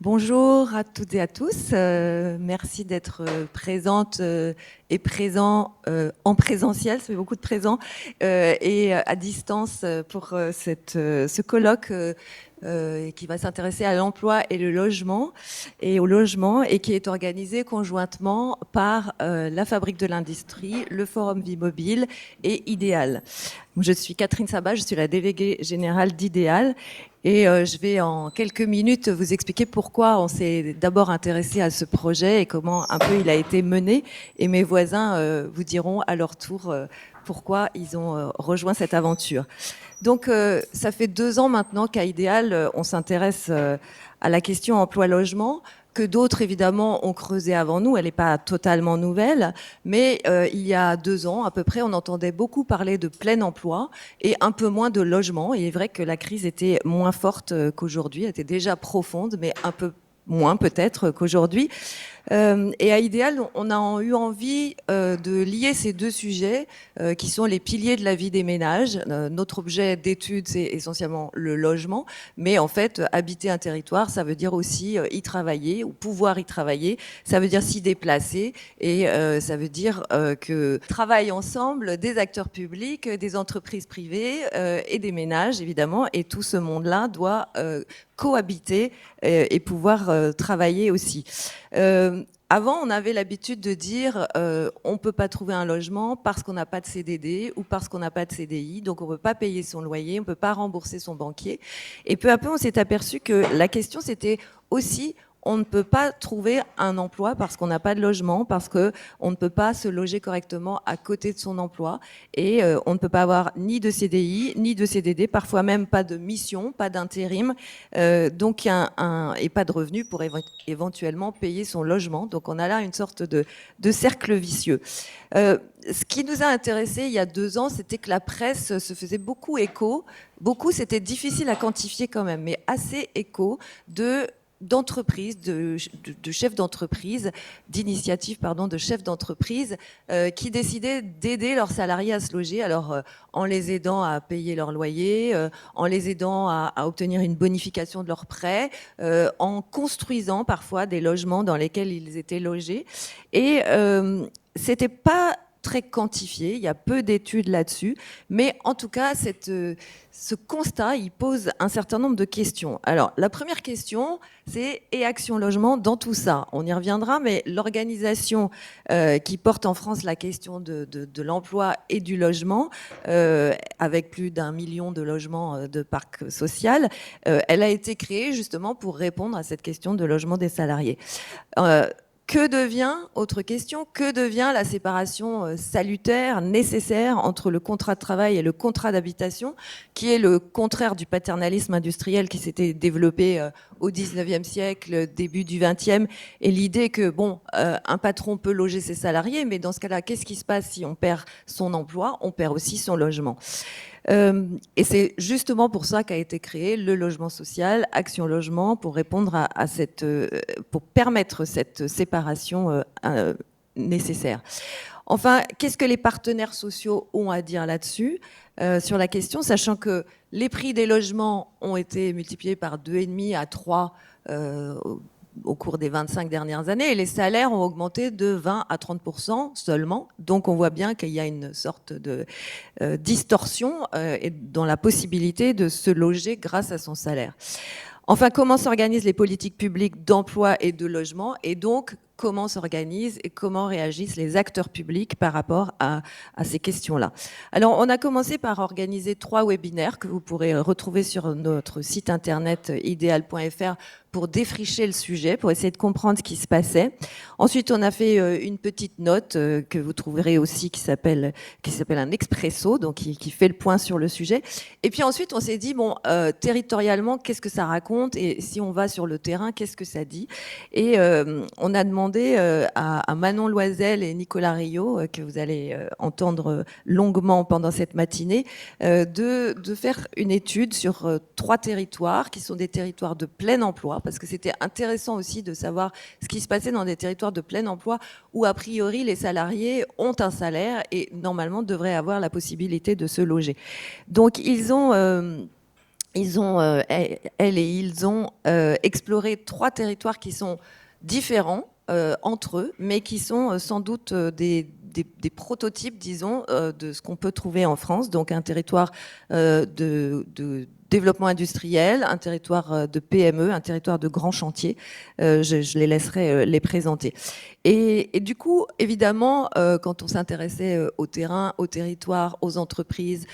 Bonjour à toutes et à tous. Merci d'être présentes et présents en présentiel, ça fait beaucoup de présents, et à distance pour ce colloque qui va s'intéresser à l'emploi et le logement et au logement et qui est organisé conjointement par la Fabrique de l'Industrie, le Forum Vie Mobile et Idéal. Je suis Catherine Sabat, je suis la déléguée générale d'Idéal. Et je vais en quelques minutes vous expliquer pourquoi on s'est d'abord intéressé à ce projet et comment un peu il a été mené. Et mes voisins vous diront à leur tour pourquoi ils ont rejoint cette aventure. Donc ça fait 2 ans maintenant qu'à Idéal, on s'intéresse à la question emploi-logement, que d'autres évidemment ont creusé avant nous. Elle n'est pas totalement nouvelle, mais il y a 2 ans à peu près, on entendait beaucoup parler de plein emploi et un peu moins de logement. Il est vrai que la crise était moins forte qu'aujourd'hui, elle était déjà profonde, mais un peu moins peut-être qu'aujourd'hui. Et à Idéal, on a eu envie de lier ces deux sujets qui sont les piliers de la vie des ménages. Notre objet d'étude, c'est essentiellement le logement, mais en fait, habiter un territoire, ça veut dire aussi y travailler ou pouvoir y travailler. Ça veut dire s'y déplacer et ça veut dire que travaillent ensemble des acteurs publics, des entreprises privées et des ménages, évidemment. Et tout ce monde-là doit cohabiter et pouvoir travailler aussi. Avant, on avait l'habitude de dire on ne peut pas trouver un logement parce qu'on n'a pas de CDD ou parce qu'on n'a pas de CDI, donc on ne peut pas payer son loyer, on ne peut pas rembourser son banquier. Et peu à peu, on s'est aperçu que la question, c'était aussi on ne peut pas trouver un emploi parce qu'on n'a pas de logement, parce qu'on ne peut pas se loger correctement à côté de son emploi et on ne peut pas avoir ni de CDI, ni de CDD, parfois même pas de mission, pas d'intérim, donc et pas de revenus pour éventuellement payer son logement. Donc on a là une sorte de cercle vicieux. Ce qui nous a intéressé il y a 2 ans, c'était que la presse se faisait beaucoup écho. Beaucoup, c'était difficile à quantifier quand même, mais assez écho d'entreprises, de chefs d'entreprise, d'initiatives, pardon, de chefs d'entreprise qui décidaient d'aider leurs salariés à se loger, alors en les aidant à payer leur loyer, en les aidant à obtenir une bonification de leurs prêts, en construisant parfois des logements dans lesquels ils étaient logés. Et c'était pas très quantifié, il y a peu d'études là-dessus, mais en tout cas, ce constat, il pose un certain nombre de questions. Alors, la première question, c'est et Action Logement dans tout ça. On y reviendra, mais l'organisation qui porte en France la question de l'emploi et du logement, avec plus d'1 million de logements de parc social, elle a été créée justement pour répondre à cette question de logement des salariés. Que devient, autre question, que devient la séparation salutaire, nécessaire entre le contrat de travail et le contrat d'habitation, qui est le contraire du paternalisme industriel qui s'était développé au 19e siècle, début du 20e, et l'idée que, bon, un patron peut loger ses salariés, mais dans ce cas-là, qu'est-ce qui se passe si on perd son emploi? On perd aussi son logement. Et c'est justement pour ça qu'a été créé le logement social, Action Logement, pour répondre à pour permettre cette séparation nécessaire. Enfin, qu'est-ce que les partenaires sociaux ont à dire là-dessus, sur la question, sachant que les prix des logements ont été multipliés par 2,5 à 3 au cours des 25 dernières années, et les salaires ont augmenté de 20 à 30% seulement. Donc on voit bien qu'il y a une sorte de distorsion dans la possibilité de se loger grâce à son salaire. Enfin, comment s'organisent les politiques publiques d'emploi et de logement, et donc comment s'organisent et comment réagissent les acteurs publics par rapport à ces questions-là. Alors, on a commencé par organiser 3 webinaires que vous pourrez retrouver sur notre site internet ideal.fr pour défricher le sujet, pour essayer de comprendre ce qui se passait. Ensuite, on a fait une petite note que vous trouverez aussi qui s'appelle un expresso, donc qui fait le point sur le sujet. Et puis ensuite, on s'est dit, bon, territorialement, qu'est-ce que ça raconte? Et si on va sur le terrain, qu'est-ce que ça dit? Et on a demandé à Manon Loisel et Nicolas Rio, que vous allez entendre longuement pendant cette matinée, de faire une étude sur 3 territoires qui sont des territoires de plein emploi, parce que c'était intéressant aussi de savoir ce qui se passait dans des territoires de plein emploi où, a priori, les salariés ont un salaire et normalement devraient avoir la possibilité de se loger. Donc, ils ont ils ont, elles et ils ont exploré 3 territoires qui sont différents entre eux, mais qui sont sans doute des prototypes, disons, de ce qu'on peut trouver en France. Donc un territoire de développement industriel, un territoire de PME, un territoire de grands chantiers. Je les laisserai les présenter. Et du coup, évidemment, quand on s'intéressait au terrain, au territoire, aux entreprises,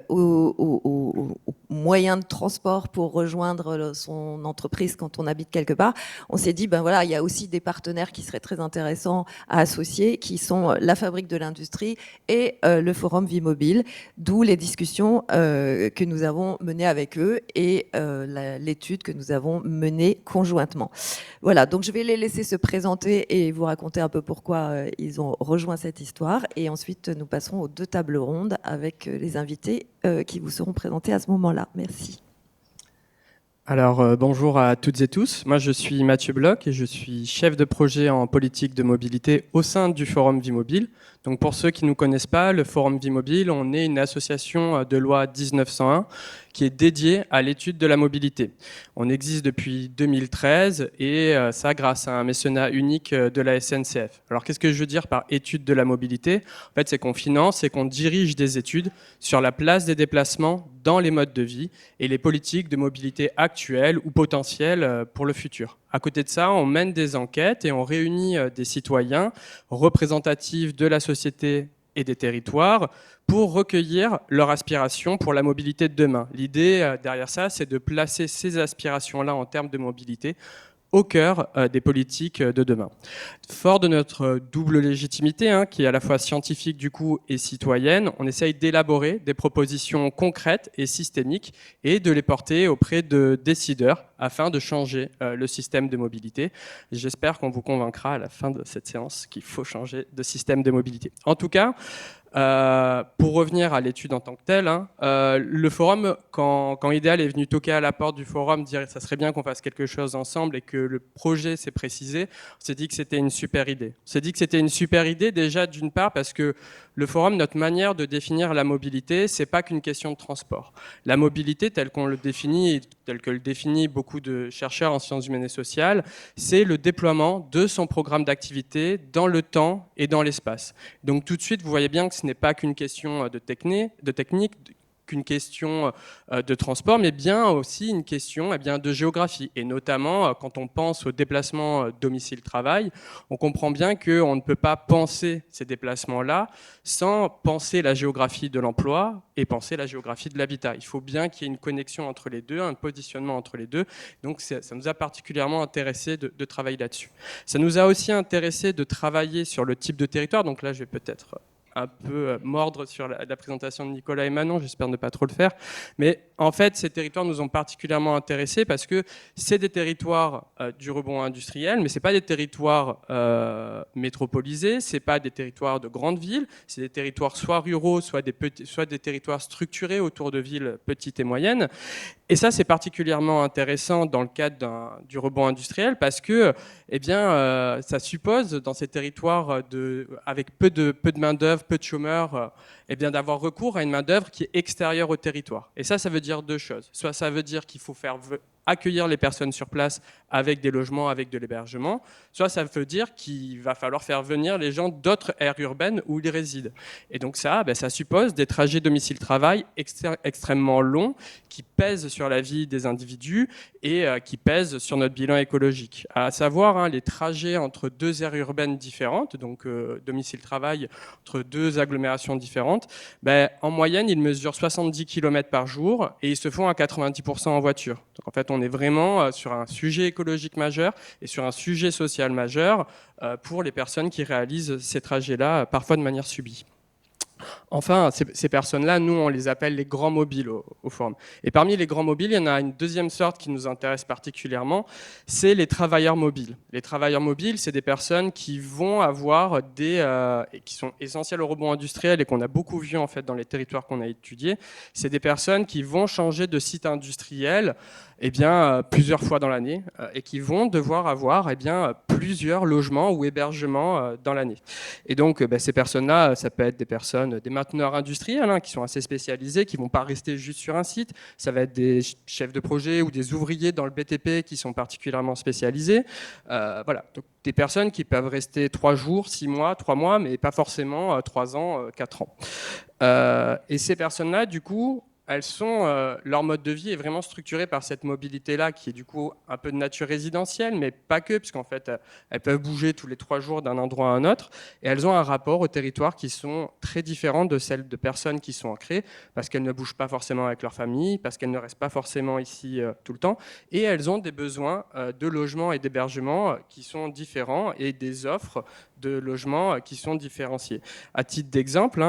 aux moyens de transport pour rejoindre son entreprise quand on habite quelque part, on s'est dit, ben voilà, il y a aussi des partenaires qui seraient très intéressants à associer, qui sont la Fabrique de l'Industrie et le Forum Vie Mobile, d'où les discussions que nous avons menées avec eux et l'étude que nous avons menée conjointement. Voilà, donc je vais les laisser se présenter et vous raconter un peu pourquoi ils ont rejoint cette histoire. Et ensuite, nous passerons aux 2 tables rondes avec les invités qui vous seront présentés à ce moment-là. Merci. Alors, bonjour à toutes et tous. Moi, je suis Mathieu Bloch et je suis chef de projet en politique de mobilité au sein du Forum Vie Mobile. Donc, pour ceux qui ne nous connaissent pas, le Forum Vie Mobile, on est une association de loi 1901 qui est dédiée à l'étude de la mobilité. On existe depuis 2013 et ça grâce à un mécénat unique de la SNCF. Alors, qu'est-ce que je veux dire par étude de la mobilité ? En fait, c'est qu'on finance et qu'on dirige des études sur la place des déplacements dans les modes de vie et les politiques de mobilité actuelles ou potentielles pour le futur. À côté de ça, on mène des enquêtes et on réunit des citoyens représentatifs de la société et des territoires pour recueillir leurs aspirations pour la mobilité de demain. L'idée derrière ça, c'est de placer ces aspirations-là en termes de mobilité au cœur des politiques de demain. Fort de notre double légitimité, qui est à la fois scientifique du coup et citoyenne, on essaye d'élaborer des propositions concrètes et systémiques et de les porter auprès de décideurs afin de changer le système de mobilité. J'espère qu'on vous convaincra à la fin de cette séance qu'il faut changer de système de mobilité. En tout cas, pour revenir à l'étude en tant que telle, le forum, quand Idéal est venu toquer à la porte du forum, dire ça serait bien qu'on fasse quelque chose ensemble et que le projet s'est précisé, on s'est dit que c'était une super idée. On s'est dit que c'était une super idée déjà d'une part parce que le forum, notre manière de définir la mobilité, c'est pas qu'une question de transport. La mobilité, telle qu'on le définit, telle que le définit beaucoup de chercheurs en sciences humaines et sociales, c'est le déploiement de son programme d'activité dans le temps et dans l'espace. Donc tout de suite, vous voyez bien que ce n'est pas qu'une question de technique, qu'une question de transport, mais bien aussi une question de géographie. Et notamment, quand on pense au déplacement domicile-travail, on comprend bien qu'on ne peut pas penser ces déplacements-là sans penser la géographie de l'emploi et penser la géographie de l'habitat. Il faut bien qu'il y ait une connexion entre les deux, un positionnement entre les deux. Donc ça nous a particulièrement intéressé de travailler là-dessus. Ça nous a aussi intéressé de travailler sur le type de territoire. Donc là, je vais peut-être un peu mordre sur la présentation de Nicolas et Manon, j'espère ne pas trop le faire. Mais en fait, ces territoires nous ont particulièrement intéressés parce que c'est des territoires du rebond industriel, mais ce n'est pas des territoires métropolisés, ce n'est pas des territoires de grandes villes, c'est des territoires soit ruraux, soit des territoires structurés autour de villes petites et moyennes. Et ça, c'est particulièrement intéressant dans le cadre du rebond industriel parce que ça suppose, dans ces territoires avec peu de main-d'œuvre, peu de chômeurs, d'avoir recours à une main-d'œuvre qui est extérieure au territoire. Et ça veut dire 2 choses. Soit ça veut dire qu'il faut accueillir les personnes sur place avec des logements, avec de l'hébergement, soit ça veut dire qu'il va falloir faire venir les gens d'autres aires urbaines où ils résident. Et donc ça suppose des trajets domicile-travail extrêmement longs qui pèsent sur la vie des individus et qui pèsent sur notre bilan écologique. À savoir, les trajets entre 2 aires urbaines différentes, donc domicile-travail entre 2 agglomérations différentes, en moyenne, ils mesurent 70 km par jour et ils se font à 90% en voiture. Donc en fait, on est vraiment sur un sujet écologique majeur et sur un sujet social majeur pour les personnes qui réalisent ces trajets-là, parfois de manière subie. Enfin, ces personnes-là, nous, on les appelle les grands mobiles au forum. Et parmi les grands mobiles, il y en a une deuxième sorte qui nous intéresse particulièrement, c'est les travailleurs mobiles. Les travailleurs mobiles, c'est des personnes qui vont avoir qui sont essentielles au rebond industriel et qu'on a beaucoup vu en fait dans les territoires qu'on a étudiés. C'est des personnes qui vont changer de site industriel plusieurs fois dans l'année et qui vont devoir avoir plusieurs logements ou hébergements dans l'année. Et donc, ces personnes-là, ça peut être des personnes, des mainteneurs industriels qui sont assez spécialisés, qui ne vont pas rester juste sur un site. Ça va être des chefs de projet ou des ouvriers dans le BTP qui sont particulièrement spécialisés. Voilà, donc des personnes qui peuvent rester 3 jours, 6 mois, 3 mois, mais pas forcément 3 ans, 4 ans. Et ces personnes-là, du coup, leur mode de vie est vraiment structuré par cette mobilité-là, qui est du coup un peu de nature résidentielle, mais pas que, puisqu'en fait, elles peuvent bouger tous les 3 jours d'un endroit à un autre, et elles ont un rapport au territoire qui sont très différents de celles de personnes qui sont ancrées, parce qu'elles ne bougent pas forcément avec leur famille, parce qu'elles ne restent pas forcément ici tout le temps, et elles ont des besoins de logement et d'hébergement qui sont différents, et des offres de logements qui sont différenciées. À titre d'exemple,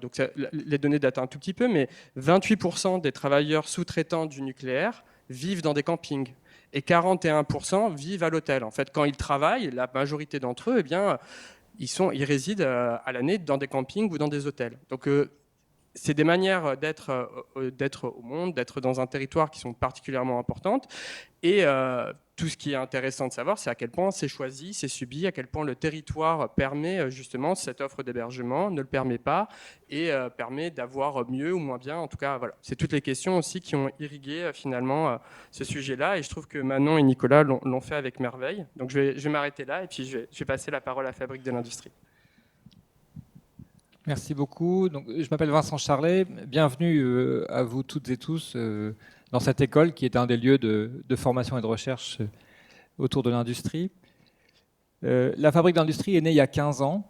donc les données datent un tout petit peu, mais 28% des travailleurs sous-traitants du nucléaire vivent dans des campings et 41% vivent à l'hôtel. En fait, quand ils travaillent, la majorité d'entre eux, eh bien, ils résident à l'année dans des campings ou dans des hôtels. Donc, c'est des manières d'être au monde, d'être dans un territoire qui sont particulièrement importantes. Et tout ce qui est intéressant de savoir, c'est à quel point c'est choisi, c'est subi, à quel point le territoire permet justement cette offre d'hébergement, ne le permet pas, et permet d'avoir mieux ou moins bien. En tout cas, voilà. C'est toutes les questions aussi qui ont irrigué finalement ce sujet-là. Et je trouve que Manon et Nicolas l'ont fait avec merveille. Donc je vais m'arrêter là et puis je vais passer la parole à Fabrique de l'Industrie. Merci beaucoup. Donc, je m'appelle Vincent Charlet. Bienvenue à vous toutes et tous dans cette école qui est un des lieux de formation et de recherche autour de l'industrie. La Fabrique d'Industrie est née il y a 15 ans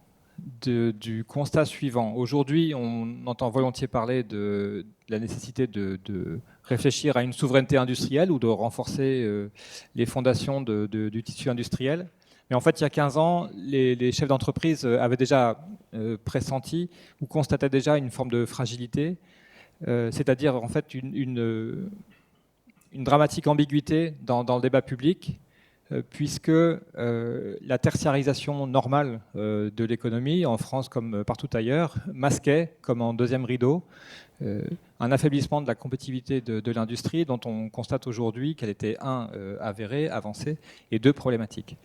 du constat suivant. Aujourd'hui, on entend volontiers parler de la nécessité de réfléchir à une souveraineté industrielle ou de renforcer les fondations du tissu industriel. Mais en fait, il y a 15 ans, les chefs d'entreprise avaient déjà pressenti ou constataient déjà une forme de fragilité, c'est-à-dire en fait une dramatique ambiguïté dans le débat public, puisque la tertiarisation normale de l'économie, en France comme partout ailleurs, masquait, comme en deuxième rideau, un affaiblissement de la compétitivité de l'industrie dont on constate aujourd'hui qu'elle était, avérée, avancée, et 2, problématique.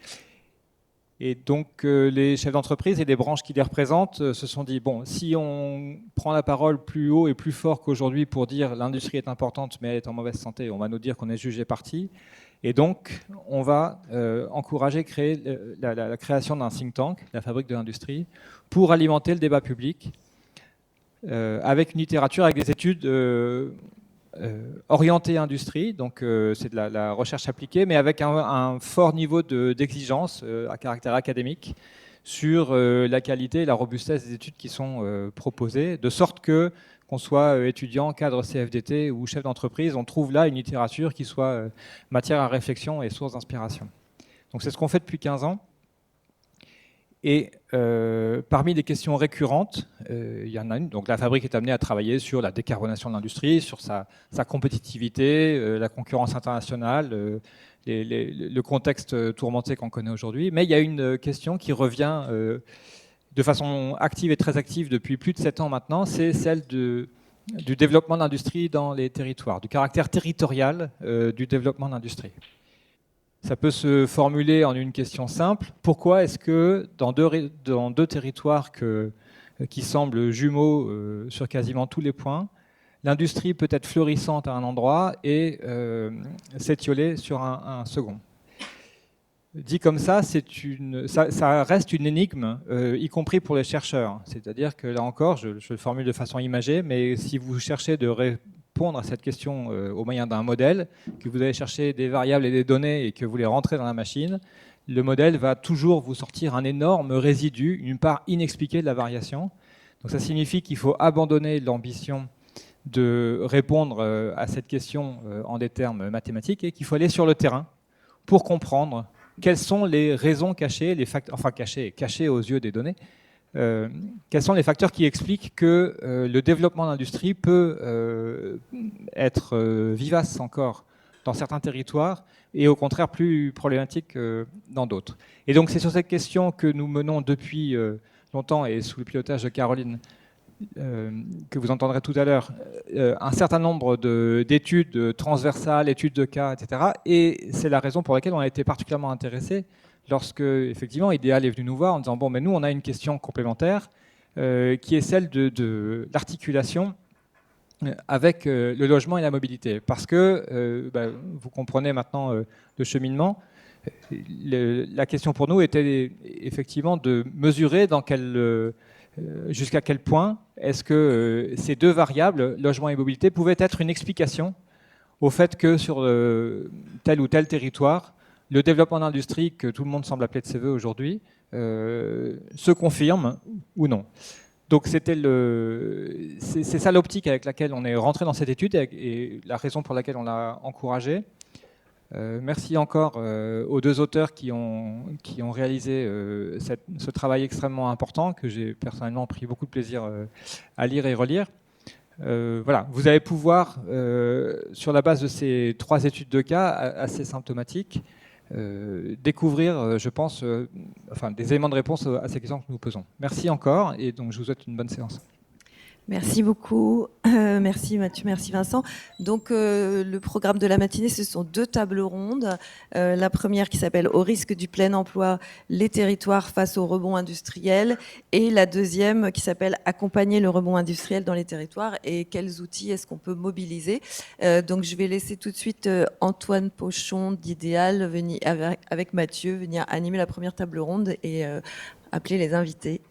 Et donc les chefs d'entreprise et les branches qui les représentent se sont dit, bon, si on prend la parole plus haut et plus fort qu'aujourd'hui pour dire l'industrie est importante mais elle est en mauvaise santé, on va nous dire qu'on est jugé parti. Et donc on va encourager la création d'un think tank, la Fabrique de l'Industrie, pour alimenter le débat public avec une littérature, avec des études orientée industrie, donc c'est de la recherche appliquée, mais avec un fort niveau d'exigence à caractère académique sur la qualité et la robustesse des études qui sont proposées, de sorte que qu'on soit étudiant, cadre CFDT ou chef d'entreprise, on trouve là une littérature qui soit matière à réflexion et source d'inspiration. Donc c'est ce qu'on fait depuis 15 ans. Et parmi les questions récurrentes, il y en a une. Donc la Fabrique est amenée à travailler sur la décarbonation de l'industrie, sur sa compétitivité, la concurrence internationale, le contexte tourmenté qu'on connaît aujourd'hui. Mais il y a une question qui revient de façon active et très active depuis plus de 7 ans maintenant, c'est celle du développement de l'industrie dans les territoires, du caractère territorial du développement de l'industrie. Ça peut se formuler en une question simple. Pourquoi est-ce que dans deux territoires qui semblent jumeaux sur quasiment tous les points, l'industrie peut être florissante à un endroit et s'étioler sur un second? Dit comme ça, ça reste une énigme, y compris pour les chercheurs. C'est-à-dire que là encore, je le formule de façon imagée, mais si vous cherchez de répondre à cette question au moyen d'un modèle, que vous allez chercher des variables et des données et que vous les rentrez dans la machine, le modèle va toujours vous sortir un énorme résidu, une part inexpliquée de la variation. Donc ça signifie qu'il faut abandonner l'ambition de répondre à cette question en des termes mathématiques et qu'il faut aller sur le terrain pour comprendre quelles sont les raisons cachées, cachées aux yeux des données, quels sont les facteurs qui expliquent que le développement de l'industrie peut être vivace encore dans certains territoires et au contraire plus problématique dans d'autres. Et donc c'est sur cette question que nous menons depuis longtemps et sous le pilotage de Caroline, que vous entendrez tout à l'heure, un certain nombre d'études transversales, études de cas, etc. Et c'est la raison pour laquelle on a été particulièrement intéressé lorsque, effectivement, Idéal est venu nous voir en disant, bon, mais nous, on a une question complémentaire qui est celle de l'articulation avec le logement et la mobilité. Parce que, vous comprenez maintenant le cheminement, la question pour nous était effectivement de mesurer jusqu'à quel point est-ce que ces deux variables, logement et mobilité, pouvaient être une explication au fait que sur tel ou tel territoire, le développement d'industrie que tout le monde semble appeler de ses voeux aujourd'hui se confirme ou non. Donc c'est ça l'optique avec laquelle on est rentré dans cette étude et la raison pour laquelle on l'a encouragée. Merci encore aux deux auteurs qui ont réalisé ce travail extrêmement important que j'ai personnellement pris beaucoup de plaisir à lire et relire. Voilà, vous allez pouvoir, sur la base de ces 3 études de cas assez symptomatiques, découvrir, je pense, des éléments de réponse à ces questions que nous posons. Merci encore, et donc je vous souhaite une bonne séance. Merci beaucoup. Merci Mathieu, merci Vincent. Donc le programme de la matinée, ce sont 2 tables rondes. La première qui s'appelle « Au risque du plein emploi, les territoires face au rebond industriel » et la deuxième qui s'appelle « Accompagner le rebond industriel dans les territoires et quels outils est-ce qu'on peut mobiliser ?» Donc je vais laisser tout de suite Antoine Pochon d'Idéal avec Mathieu venir animer la première table ronde et appeler les invités.